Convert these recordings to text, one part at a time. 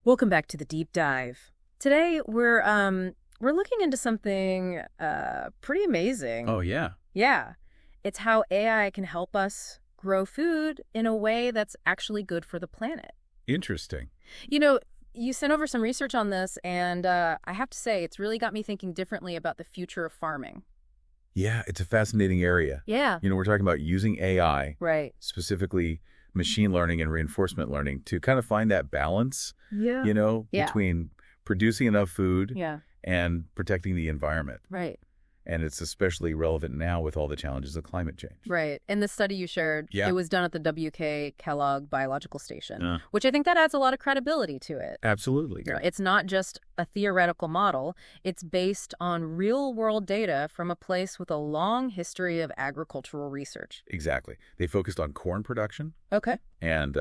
Welcome back to the deep dive. Today we're looking into something pretty amazing. Oh, yeah. Yeah. It's how AI can help us grow food in a way that's actually good for the planet. Interesting. You know, you sent over some research on this and I have to say it's really got me thinking differently about the future of farming. Yeah, it's a fascinating area. Yeah. We're talking about using AI, Right. specifically machine learning and reinforcement learning, to kind of find that balance, Yeah. Yeah. between producing enough food Yeah. and protecting the environment. Right. And it's especially relevant now with all the challenges of climate change. Right. And the study you shared, Yeah. it was done at the WK Kellogg Biological Station, Uh. which I think that adds a lot of credibility to it. Absolutely. It's not just a theoretical model. It's based on real-world data from a place with a long history of agricultural research. Exactly. They focused on corn production Okay. and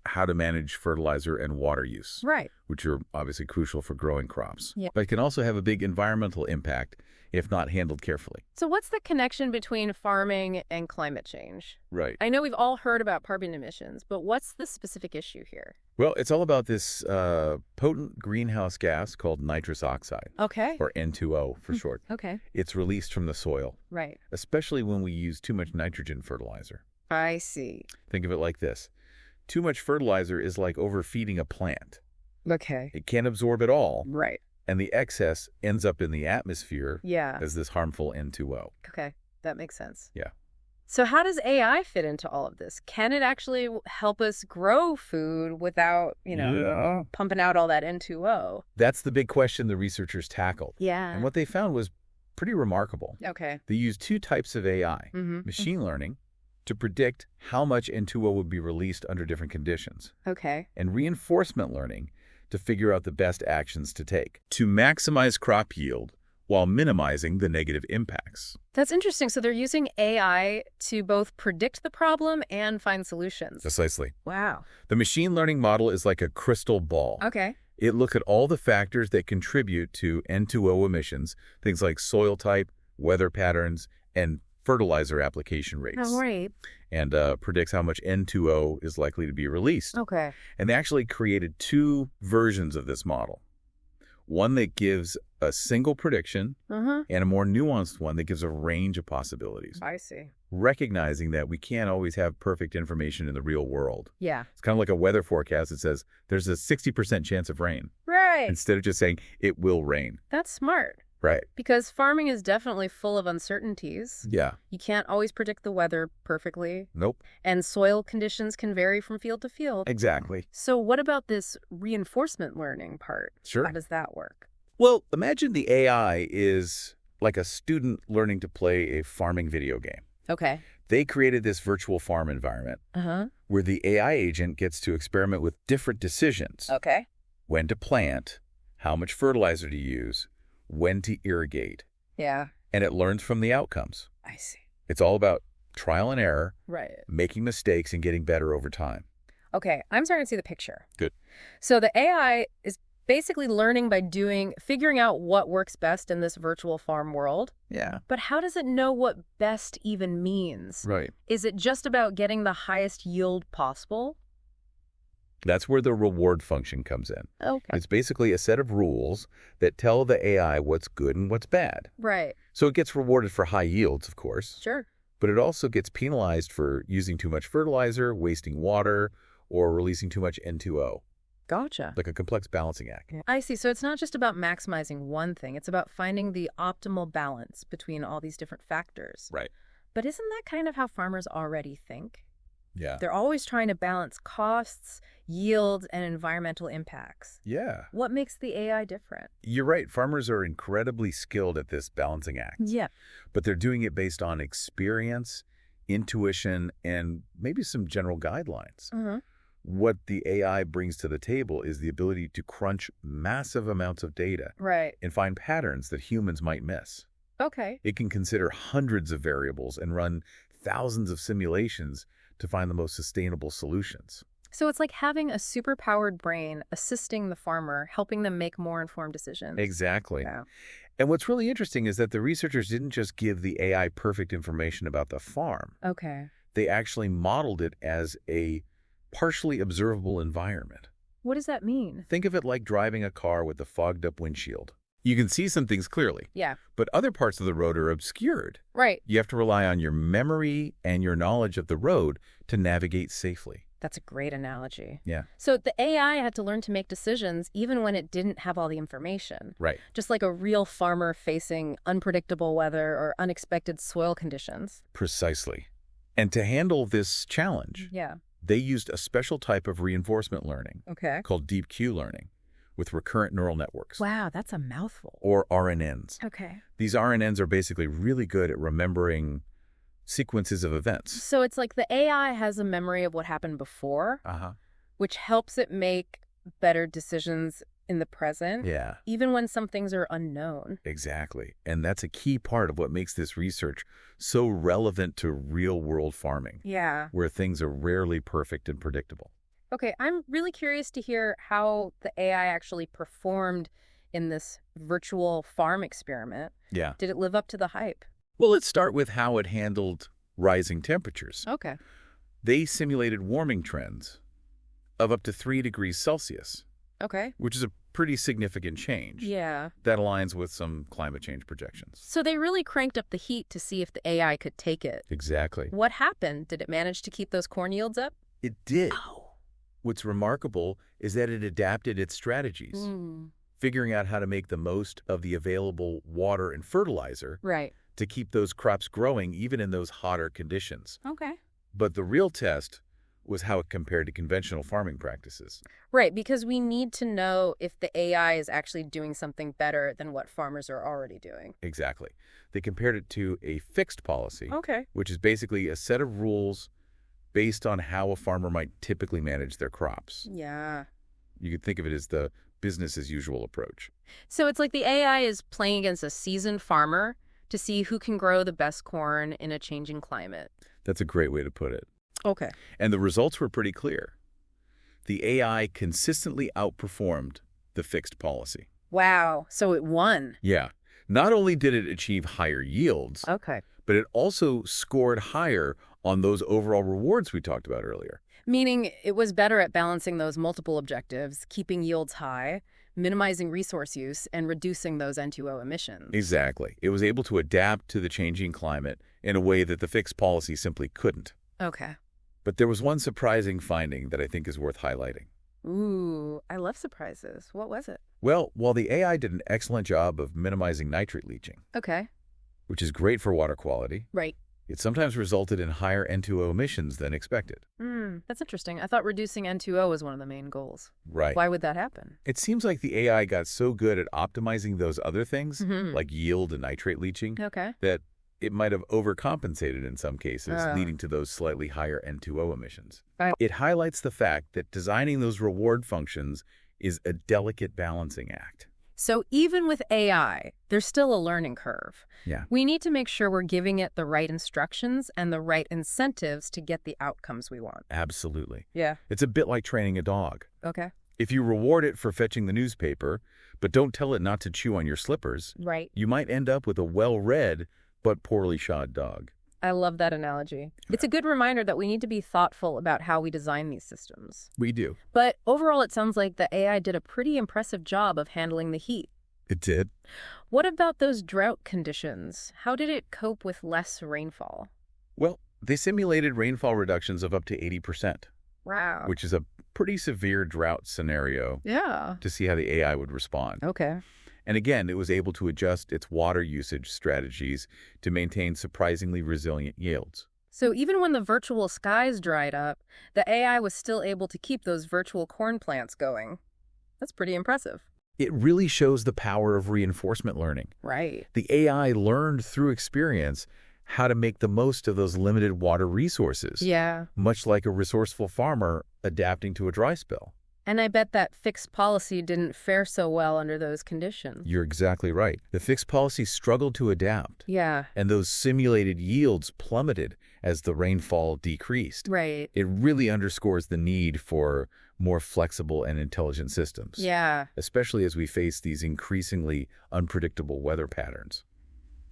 how to manage fertilizer and water use, Right. which are obviously crucial for growing crops. Yeah. But it can also have a big environmental impact if not handled carefully. So what's the connection between farming and climate change? Right. I know we've all heard about carbon emissions, but what's the specific issue here? Well, it's all about this potent greenhouse gas called nitrous oxide, Okay. or N₂O for short. Okay. It's released from the soil, Right. especially when we use too much nitrogen fertilizer. I see. Think of it like this. Too much fertilizer is like overfeeding a plant. Okay. It can't absorb it all, Right. and the excess ends up in the atmosphere Yeah. as this harmful N₂O. Okay. That makes sense. Yeah. So how does AI fit into all of this? Can it actually help us grow food without, Yeah. pumping out all that N2O? That's the big question the researchers tackled. Yeah. And what they found was pretty remarkable. Okay. They used two types of AI, Mm-hmm. machine learning, to predict how much N₂O would be released under different conditions, Okay. and reinforcement learning to figure out the best actions to take to maximize crop yield while minimizing the negative impacts. That's interesting. So they're using AI to both predict the problem and find solutions. Precisely. Wow. The machine learning model is like a crystal ball. Okay. It looks at all the factors that contribute to N₂O emissions, things like soil type, weather patterns, and fertilizer application rates, Oh, right. and predicts how much N₂O is likely to be released. Okay. And they actually created two versions of this model. One that gives a single prediction Uh-huh. and a more nuanced one that gives a range of possibilities, I see. recognizing that we can't always have perfect information in the real world. Yeah. It's kind of like a weather forecast that says there's a 60% chance of rain, Right. instead of just saying it will rain. That's smart. Right. Because farming is definitely full of uncertainties. Yeah. You can't always predict the weather perfectly. Nope. And soil conditions can vary from field to field. Exactly. So what about this reinforcement learning part? Sure. How does that work? Well, imagine the AI is like a student learning to play a farming video game. Okay. They created this virtual farm environment Uh-huh. where the AI agent gets to experiment with different decisions. Okay. When to plant, how much fertilizer to use, when to irrigate, Yeah. and it learns from the outcomes. I see. It's all about trial and error, Right. making mistakes, and getting better over time. Okay. I'm starting to see the picture. Good. So the AI is basically learning by figuring out what works best in this virtual farm world. Yeah. But how does it know what best even means? Right. Is it just about getting the highest yield possible? That's where the reward function comes in. Okay. It's basically a set of rules that tell the AI what's good and what's bad. Right. So it gets rewarded for high yields, of course, Sure. but it also gets penalized for using too much fertilizer, wasting water, or releasing too much N₂O, Gotcha. like a complex balancing act. I see. So it's not just about maximizing one thing. It's about finding the optimal balance between all these different factors. Right. But isn't that kind of how farmers already think? Yeah. They're always trying to balance costs, yields, and environmental impacts. Yeah. What makes the AI different? You're right. Farmers are incredibly skilled at this balancing act, Yeah. but they're doing it based on experience, intuition, and maybe some general guidelines. Uh-huh. What the AI brings to the table is the ability to crunch massive amounts of data Right. and find patterns that humans might miss. Okay. It can consider hundreds of variables and run thousands of simulations to find the most sustainable solutions. So it's like having a super-powered brain assisting the farmer, helping them make more informed decisions. Exactly. Yeah. And what's really interesting is that the researchers didn't just give the AI perfect information about the farm. Okay. They actually modeled it as a partially observable environment. What does that mean? Think of it like driving a car with a fogged-up windshield. You can see some things clearly, Yeah. but other parts of the road are obscured. Right. You have to rely on your memory and your knowledge of the road to navigate safely. That's a great analogy. Yeah. So the AI had to learn to make decisions even when it didn't have all the information. Right. Just like a real farmer facing unpredictable weather or unexpected soil conditions. Precisely. And to handle this challenge, Yeah. they used a special type of reinforcement learning Okay. called deep Q learning with recurrent neural networks, Wow, that's a mouthful. or RNNs. Okay. These RNNs are basically really good at remembering sequences of events. So it's like the AI has a memory of what happened before, which helps it make better decisions in the present, Yeah, even when some things are unknown. exactly. And that's a key part of what makes this research so relevant to real-world farming, Yeah. where things are rarely perfect and predictable. Okay, I'm really curious to hear how the AI actually performed in this virtual farm experiment. Yeah. Did it live up to the hype? Well, let's start with how it handled rising temperatures. Okay. They simulated warming trends of up to 3 degrees Celsius, Okay. which is a pretty significant change. Yeah. That aligns with some climate change projections. So they really cranked up the heat to see if the AI could take it. Exactly. What happened? Did it manage to keep those corn yields up? It did. Oh. What's remarkable is that it adapted its strategies, figuring out how to make the most of the available water and fertilizer Right. to keep those crops growing even in those hotter conditions. Okay. But the real test was how it compared to conventional farming practices. Right, because we need to know if the AI is actually doing something better than what farmers are already doing. Exactly. They compared it to a fixed policy, Okay. which is basically a set of rules based on how a farmer might typically manage their crops. Yeah. You could think of it as the business as usual approach. So it's like the AI is playing against a seasoned farmer to see who can grow the best corn in a changing climate. That's a great way to put it. Okay. And the results were pretty clear. The AI consistently outperformed the fixed policy. Wow. So it won. Yeah. Not only did it achieve higher yields, Okay. but it also scored higher on those overall rewards we talked about earlier. Meaning it was better at balancing those multiple objectives, keeping yields high, minimizing resource use, and reducing those N₂O emissions. Exactly. It was able to adapt to the changing climate in a way that the fixed policy simply couldn't. Okay. But there was one surprising finding that I think is worth highlighting. Ooh, I love surprises. What was it? Well, while the AI did an excellent job of minimizing nitrate leaching, Okay. which is great for water quality, Right. it sometimes resulted in higher N₂O emissions than expected. That's interesting. I thought reducing N₂O was one of the main goals. Right. Why would that happen? It seems like the AI got so good at optimizing those other things, Mhm. like yield and nitrate leaching, Okay. that it might have overcompensated in some cases, Ah. leading to those slightly higher N₂O emissions. Right. It highlights the fact that designing those reward functions is a delicate balancing act. So even with AI, there's still a learning curve. Yeah. We need to make sure we're giving it the right instructions and the right incentives to get the outcomes we want. Absolutely. Yeah. It's a bit like training a dog. Okay. If you reward it for fetching the newspaper, but don't tell it not to chew on your slippers, Right. you might end up with a well-read but poorly shod dog. I love that analogy. It's a good reminder that we need to be thoughtful about how we design these systems. We do. But overall, it sounds like the AI did a pretty impressive job of handling the heat. It did. What about those drought conditions? How did it cope with less rainfall? Well, they simulated rainfall reductions of up to 80%, Wow. which is a pretty severe drought scenario Yeah. to see how the AI would respond. Okay. And again, it was able to adjust its water usage strategies to maintain surprisingly resilient yields. So even when the virtual skies dried up, the AI was still able to keep those virtual corn plants going. That's pretty impressive. It really shows the power of reinforcement learning. Right. The AI learned through experience how to make the most of those limited water resources, Yeah. much like a resourceful farmer adapting to a dry spell. And I bet that fixed policy didn't fare so well under those conditions. You're exactly right. The fixed policy struggled to adapt, Yeah. and those simulated yields plummeted as the rainfall decreased. Right. It really underscores the need for more flexible and intelligent systems, Yeah. especially as we face these increasingly unpredictable weather patterns.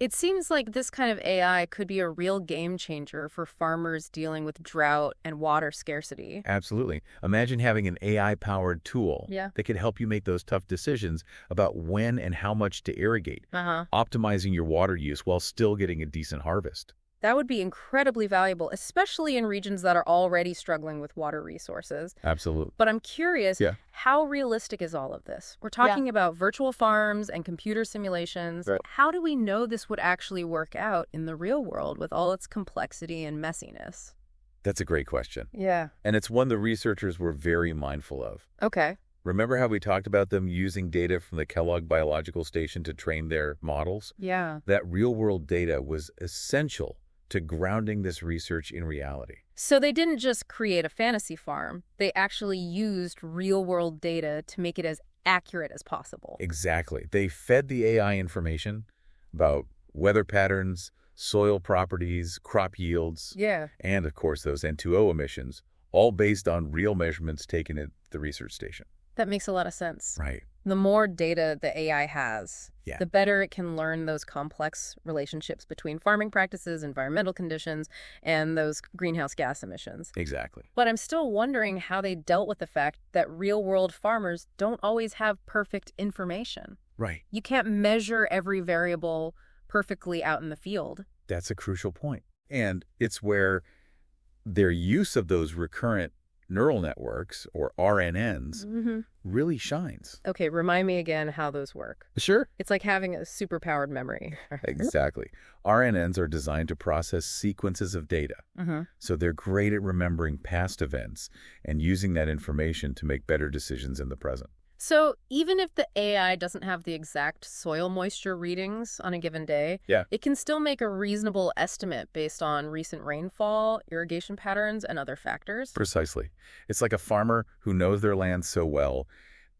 It seems like this kind of AI could be a real game changer for farmers dealing with drought and water scarcity. Absolutely. Imagine having an AI-powered tool Yeah. that could help you make those tough decisions about when and how much to irrigate, Uh-huh. optimizing your water use while still getting a decent harvest. That would be incredibly valuable, especially in regions that are already struggling with water resources. Absolutely. But I'm curious, Yeah. how realistic is all of this? We're Yeah. talking about virtual farms and computer simulations. Right. How do we know this would actually work out in the real world with all its complexity and messiness? That's a great question. Yeah. And it's one the researchers were very mindful of. Okay. Remember how we talked about them using data from the Kellogg Biological Station to train their models? Yeah. That real-world data was essential to grounding this research in reality. So they didn't just create a fantasy farm. They actually used real-world data to make it as accurate as possible. Exactly. They fed the AI information about weather patterns, soil properties, crop yields, Yeah. and, of course, those N₂O emissions, all based on real measurements taken at the research station. That makes a lot of sense. Right. The more data the AI has, Yeah. the better it can learn those complex relationships between farming practices, environmental conditions, and those greenhouse gas emissions. Exactly. But I'm still wondering how they dealt with the fact that real-world farmers don't always have perfect information. Right. You can't measure every variable perfectly out in the field. That's a crucial point. And it's where their use of those recurrent neural networks, or RNNs, really shines. Okay, remind me again how those work. Sure. It's like having a superpowered memory. Exactly. RNNs are designed to process sequences of data. So they're great at remembering past events and using that information to make better decisions in the present. So even if the AI doesn't have the exact soil moisture readings on a given day, Yeah. it can still make a reasonable estimate based on recent rainfall, irrigation patterns, and other factors. Precisely. It's like a farmer who knows their land so well,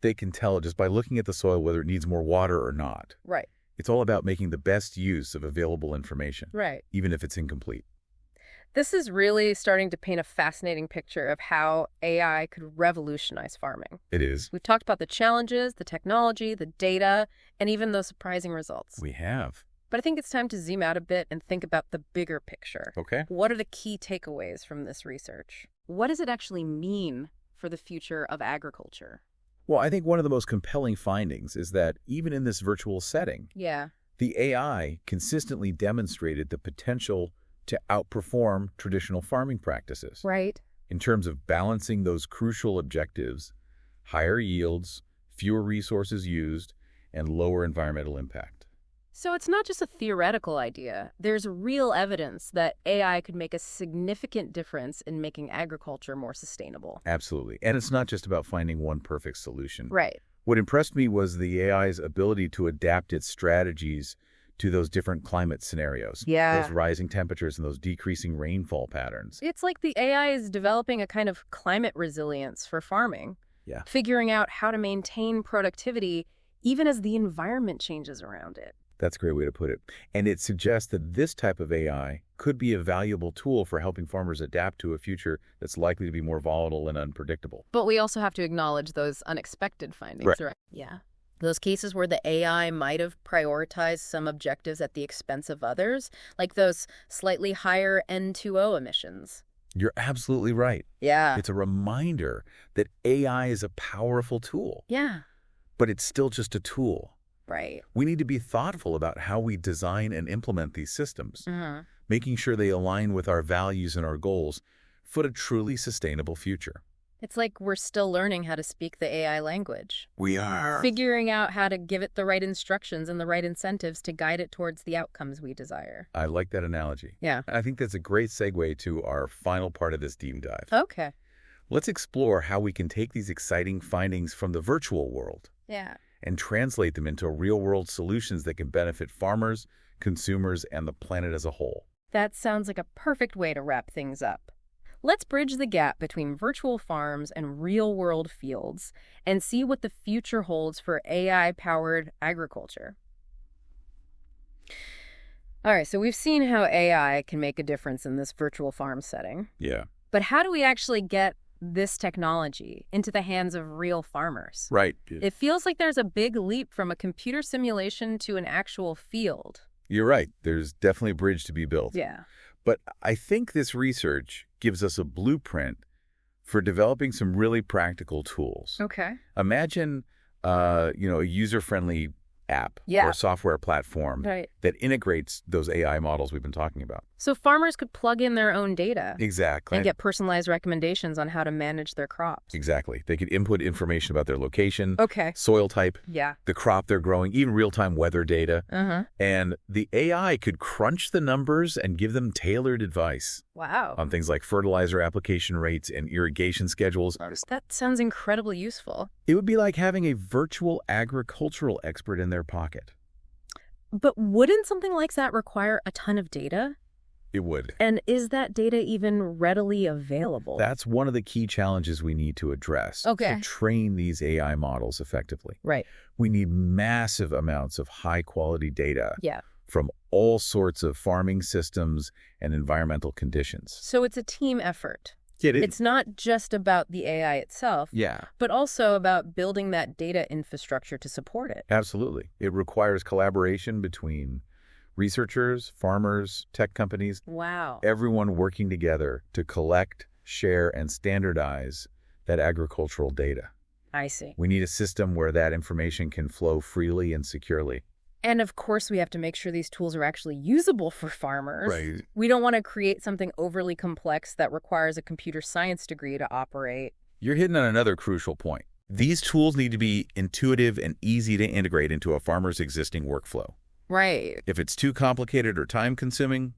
they can tell just by looking at the soil whether it needs more water or not. Right. It's all about making the best use of available information, Right. even if it's incomplete. This is really starting to paint a fascinating picture of how AI could revolutionize farming. It is. We've talked about the challenges, the technology, the data, and even those surprising results. We have. But I think it's time to zoom out a bit and think about the bigger picture. Okay. What are the key takeaways from this research? What does it actually mean for the future of agriculture? Well, I think one of the most compelling findings is that even in this virtual setting, Yeah. the AI consistently demonstrated the potential to outperform traditional farming practices Right. in terms of balancing those crucial objectives: higher yields, fewer resources used, and lower environmental impact. So it's not just a theoretical idea. There's real evidence that AI could make a significant difference in making agriculture more sustainable. Absolutely. And it's not just about finding one perfect solution. Right. What impressed me was the AI's ability to adapt its strategies to those different climate scenarios. Yeah. Those rising temperatures and those decreasing rainfall patterns. It's like the AI is developing a kind of climate resilience for farming. Yeah. Figuring out how to maintain productivity even as the environment changes around it. That's a great way to put it. And it suggests that this type of AI could be a valuable tool for helping farmers adapt to a future that's likely to be more volatile and unpredictable. But we also have to acknowledge those unexpected findings, right? Yeah. Those cases where the AI might have prioritized some objectives at the expense of others, like those slightly higher N₂O emissions. You're absolutely right. Yeah. It's a reminder that AI is a powerful tool, Yeah. but it's still just a tool. Right. We need to be thoughtful about how we design and implement these systems, making sure they align with our values and our goals for a truly sustainable future. It's like we're still learning how to speak the AI language. We are. Figuring out how to give it the right instructions and the right incentives to guide it towards the outcomes we desire. I like that analogy. Yeah. I think that's a great segue to our final part of this deep dive. Okay. Let's explore how we can take these exciting findings from the virtual world Yeah. and translate them into real-world solutions that can benefit farmers, consumers, and the planet as a whole. That sounds like a perfect way to wrap things up. Let's bridge the gap between virtual farms and real-world fields and see what the future holds for AI-powered agriculture. All right, so we've seen how AI can make a difference in this virtual farm setting. Yeah. But how do we actually get this technology into the hands of real farmers? Right. It feels like there's a big leap from a computer simulation to an actual field. You're right. There's definitely a bridge to be built. Yeah. But I think this research gives us a blueprint for developing some really practical tools. Okay. Imagine, a user-friendly app or software platform that integrates those AI models we've been talking about. So farmers could plug in their own data. Exactly. And get personalized recommendations on how to manage their crops. Exactly. They could input information about their location, soil type, the crop they're growing, even real-time weather data. And the AI could crunch the numbers and give them tailored advice. Wow. On things like fertilizer application rates and irrigation schedules. That sounds incredibly useful. It would be like having a virtual agricultural expert in their pocket. But wouldn't something like that require a ton of data? It would. And is that data even readily available? That's one of the key challenges we need to address to train these AI models effectively. Right. We need massive amounts of high-quality data from all sorts of farming systems and environmental conditions. So it's a team effort. It is. It's not just about the AI itself, but also about building that data infrastructure to support it. Absolutely. It requires collaboration between researchers, farmers, tech companies. Wow. Everyone working together to collect, share, and standardize that agricultural data. I see. We need a system where that information can flow freely and securely. And of course, we have to make sure these tools are actually usable for farmers. Right. We don't want to create something overly complex that requires a computer science degree to operate. You're hitting on another crucial point. These tools need to be intuitive and easy to integrate into a farmer's existing workflow. Right. If it's too complicated or time-consuming,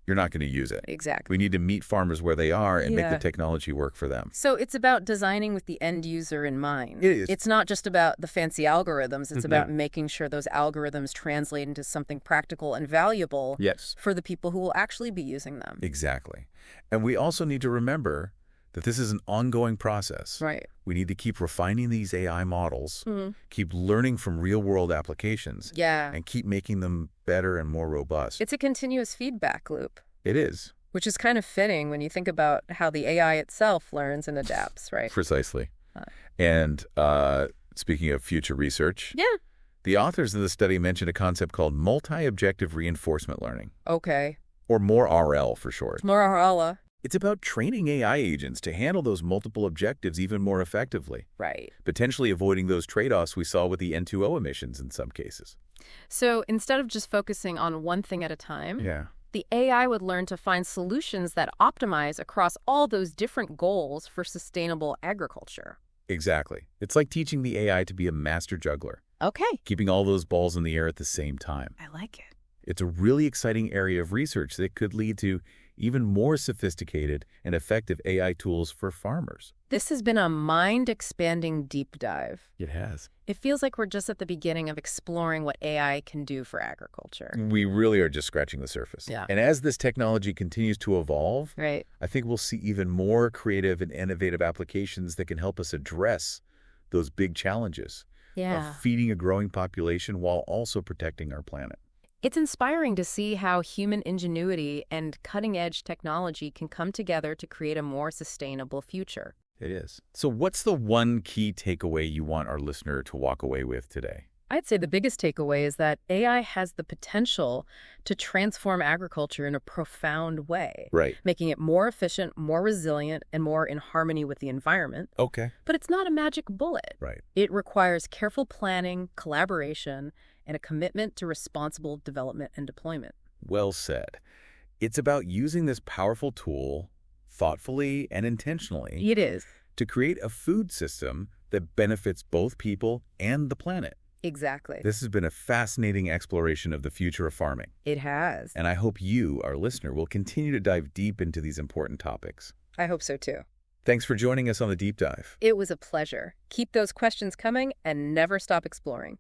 you're not going to use it. Exactly. We need to meet farmers where they are and make the technology work for them. So it's about designing with the end user in mind. It is. It's not just about the fancy algorithms. It's about making sure those algorithms translate into something practical and valuable for the people who will actually be using them. Exactly. And we also need to remember that this is an ongoing process. Right. We need to keep refining these AI models, keep learning from real-world applications, and keep making them better and more robust. It's a continuous feedback loop. It is. Which is kind of fitting when you think about how the AI itself learns and adapts, right? Precisely. And speaking of future research, the authors of the study mentioned a concept called multi-objective reinforcement learning. Okay. Or more RL for short. More RL. It's about training AI agents to handle those multiple objectives even more effectively. Right. Potentially avoiding those trade-offs we saw with the N₂O emissions in some cases. So instead of just focusing on one thing at a time, the AI would learn to find solutions that optimize across all those different goals for sustainable agriculture. Exactly. It's like teaching the AI to be a master juggler. Okay. Keeping all those balls in the air at the same time. I like it. It's a really exciting area of research that could lead to even more sophisticated and effective AI tools for farmers. This has been a mind-expanding deep dive. It has. It feels like we're just at the beginning of exploring what AI can do for agriculture. We really are just scratching the surface. Yeah. And as this technology continues to evolve, I think we'll see even more creative and innovative applications that can help us address those big challenges of feeding a growing population while also protecting our planet. It's inspiring to see how human ingenuity and cutting-edge technology can come together to create a more sustainable future. It is. So what's the one key takeaway you want our listener to walk away with today? I'd say the biggest takeaway is that AI has the potential to transform agriculture in a profound way. Right. Making it more efficient, more resilient, and more in harmony with the environment. Okay. But it's not a magic bullet. Right. It requires careful planning, collaboration, and a commitment to responsible development and deployment. Well said. It's about using this powerful tool thoughtfully and intentionally. It is. To create a food system that benefits both people and the planet. Exactly. This has been a fascinating exploration of the future of farming. It has. And I hope you, our listener, will continue to dive deep into these important topics. I hope so too. Thanks for joining us on the Deep Dive. It was a pleasure. Keep those questions coming and never stop exploring.